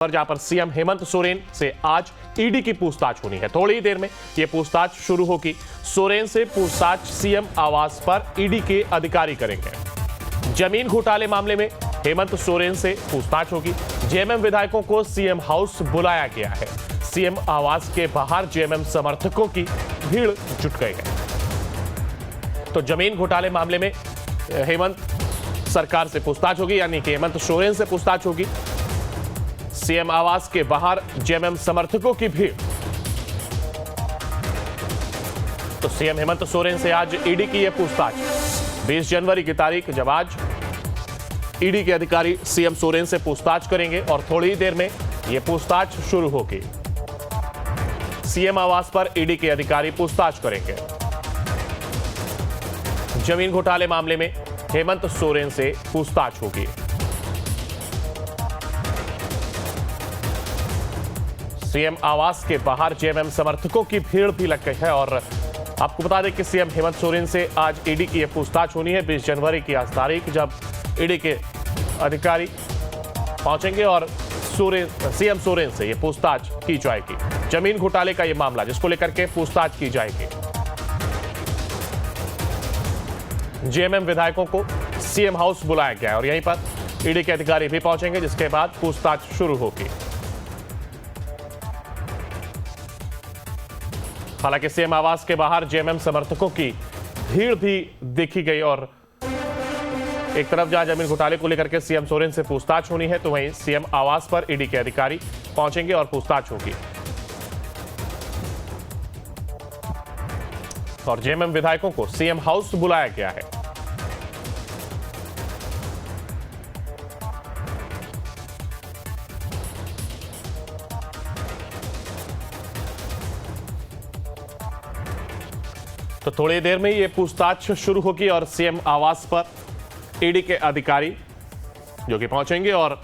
पर जहां पर सीएम हेमंत सोरेन से आज ईडी की पूछताछ होनी है। थोड़ी ही देर में यह पूछताछ शुरू होगी। सोरेन से पूछताछ सीएम आवास पर ईडी के अधिकारी करेंगे। जमीन घोटाले मामले में हेमंत सोरेन से पूछताछ होगी। जेएमएम विधायकों को सीएम हाउस बुलाया गया है। सीएम आवास के बाहर जेएमएम समर्थकों की भीड़ जुट गई है। तो जमीन घोटाले मामले में हेमंत सरकार से पूछताछ होगी, यानी कि हेमंत सोरेन से पूछताछ होगी। सीएम आवास के बाहर जेएमएम समर्थकों की भीड़। तो सीएम हेमंत सोरेन से आज ईडी की यह पूछताछ 20 जनवरी की तारीख, जब आज ईडी के अधिकारी सीएम सोरेन से पूछताछ करेंगे और थोड़ी ही देर में यह पूछताछ शुरू होगी। सीएम आवास पर ईडी के अधिकारी पूछताछ करेंगे। जमीन घोटाले मामले में हेमंत सोरेन से पूछताछ होगी। सीएम आवास के बाहर जेएमएम समर्थकों की भीड़ भी लग गई है। और आपको बता दें कि सीएम हेमंत सोरेन से आज ईडी की यह पूछताछ होनी है 20 जनवरी की आज तारीख, जब ईडी के अधिकारी पहुंचेंगे और सीएम सोरेन से यह पूछताछ की जाएगी। जमीन घोटाले का यह मामला जिसको लेकर के पूछताछ की जाएगी। जेएमएम विधायकों को सीएम हाउस बुलाया गया है और यहीं पर ईडी के अधिकारी भी पहुंचेंगे, जिसके बाद पूछताछ शुरू होगी। हालांकि सीएम आवास के बाहर जेएमएम समर्थकों की भीड़ भी देखी गई और एक तरफ जहां जमीन घोटाले को लेकर के सीएम सोरेन से पूछताछ होनी है, तो वहीं सीएम आवास पर ईडी के अधिकारी पहुंचेंगे और पूछताछ होगी। और जेएमएम विधायकों को सीएम हाउस बुलाया गया है। तो थोड़ी देर में ये पूछताछ शुरू होगी और सीएम आवास पर ईडी के अधिकारी जो कि पहुंचेंगे और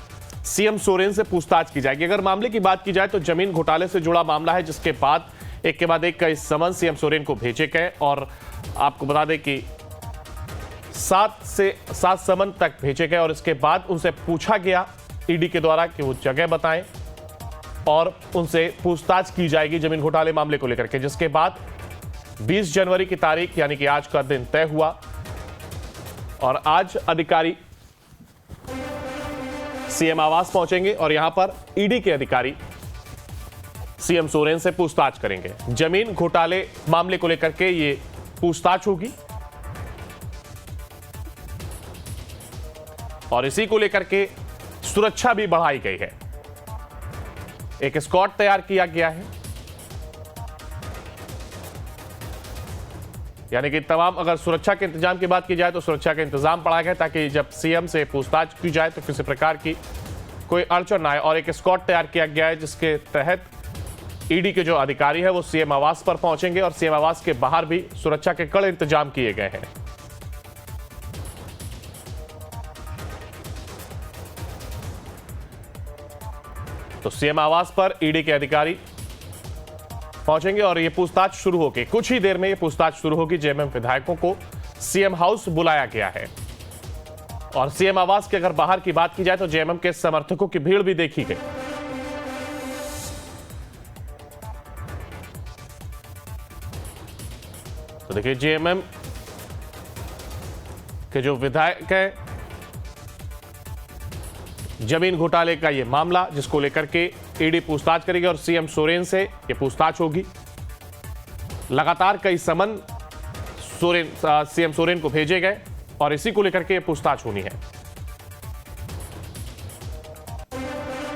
सीएम सोरेन से पूछताछ की जाएगी। अगर मामले की बात की जाए तो जमीन घोटाले से जुड़ा मामला है, जिसके बाद एक के बाद एक कई समन सीएम सोरेन को भेजे गए और आपको बता दें कि 7 समन तक भेजे गए और इसके बाद उनसे पूछा गया ईडी के द्वारा कि वो जगह बताएं और उनसे पूछताछ की जाएगी जमीन घोटाले मामले को लेकर के, जिसके बाद 20 जनवरी की तारीख यानी कि आज का दिन तय हुआ और आज अधिकारी सीएम आवास पहुंचेंगे और यहां पर ईडी के अधिकारी सीएम सोरेन से पूछताछ करेंगे। जमीन घोटाले मामले को लेकर के ये पूछताछ होगी और इसी को लेकर के सुरक्षा भी बढ़ाई गई है। एक स्क्वाड तैयार किया गया है, यानी कि तमाम, अगर सुरक्षा के इंतजाम की बात की जाए तो सुरक्षा का इंतजाम बढ़ाया गया ताकि जब सीएम से पूछताछ की जाए तो किसी प्रकार की कोई अड़चन ना आए। और एक स्क्वाड तैयार किया गया है जिसके तहत ईडी के जो अधिकारी है वो सीएम आवास पर पहुंचेंगे और सीएम आवास के बाहर भी सुरक्षा के कड़े इंतजाम किए गए हैं। तो सीएम आवास पर ईडी के अधिकारी पहुंचेंगे और यह पूछताछ शुरू होगी। कुछ ही देर में यह पूछताछ शुरू होगी। जेएमएम विधायकों को सीएम हाउस बुलाया गया है और सीएम आवास के अगर बाहर की बात की जाए तो जेएमएम के समर्थकों की भीड़ भी देखी गई। तो देखिए, जेएमएम के जो विधायक हैं, जमीन घोटाले का यह मामला जिसको लेकर के ईडी पूछताछ करेगी और सीएम सोरेन से यह पूछताछ होगी। लगातार कई समन सीएम सोरेन को भेजे गए और इसी को लेकर के यह पूछताछ होनी है।